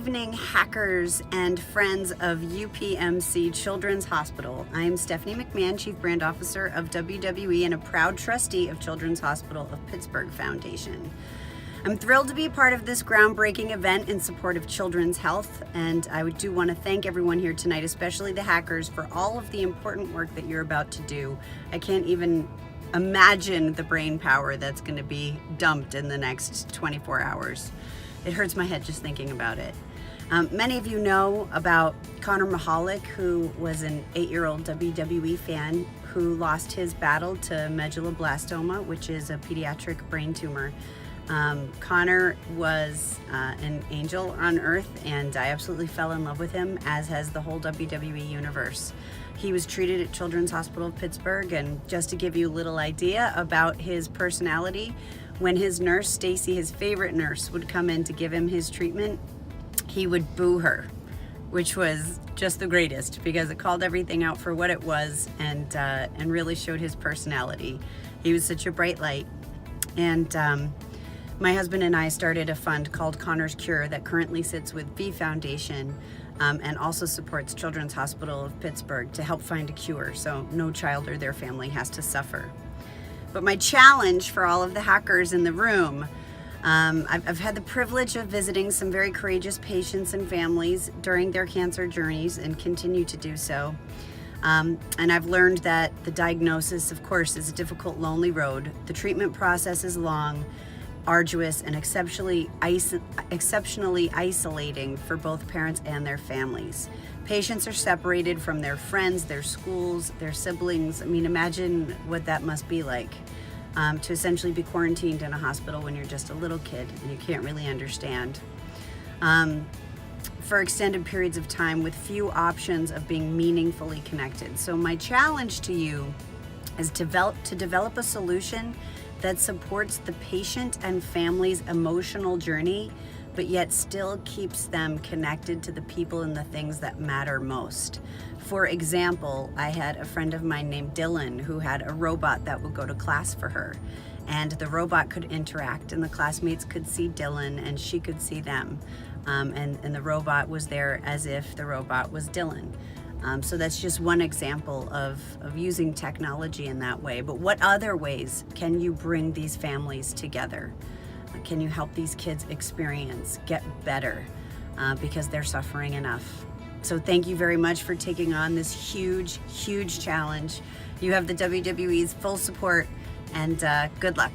evening, hackers and friends of UPMC Children's Hospital. I'm Stephanie McMahon, Chief Brand Officer of WWE and a proud trustee of Children's Hospital of Pittsburgh Foundation. I'm thrilled to be a part of this groundbreaking event in support of children's health, and I do want to thank everyone here tonight, especially the hackers, for all of the important work that you're about to do. I can't even imagine the brain power that's going to be dumped in the next 24 hours. It hurts my head just thinking about it. Many of you know about Connor Mahalik, who was an 8-year-old WWE fan who lost his battle to medulloblastoma, which is a pediatric brain tumor. Connor was an angel on earth, and I absolutely fell in love with him, as has the whole WWE universe. He was treated at Children's Hospital of Pittsburgh, and just to give you a little idea about his personality, when his nurse, Stacy, his favorite nurse, would come in to give him his treatment, he would boo her, which was just the greatest because it called everything out for what it was and really showed his personality. He was such a bright light. And my husband and I started a fund called Connor's Cure that currently sits with V Foundation and also supports Children's Hospital of Pittsburgh to help find a cure so no child or their family has to suffer. But my challenge for all of the hackers in the room, I've had the privilege of visiting some very courageous patients and families during their cancer journeys and continue to do so. And I've learned that the diagnosis, of course, is a difficult, lonely road. The treatment process is long, arduous, and exceptionally isolating for both parents and their families. Patients are separated from their friends, their schools, their siblings. I mean, imagine what that must be like to essentially be quarantined in a hospital when you're just a little kid and you can't really understand. For extended periods of time with few options of being meaningfully connected. So my challenge to you is to develop a solution that supports the patient and family's emotional journey, but yet still keeps them connected to the people and the things that matter most. For example, I had a friend of mine named Dylan who had a robot that would go to class for her, and the robot could interact and the classmates could see Dylan and she could see them, and the robot was there as if the robot was Dylan. So that's just one example of using technology in that way. But what other ways can you bring these families together? Can you help these kids get better because they're suffering enough? So thank you very much for taking on this huge, huge challenge. You have the WWE's full support, and good luck.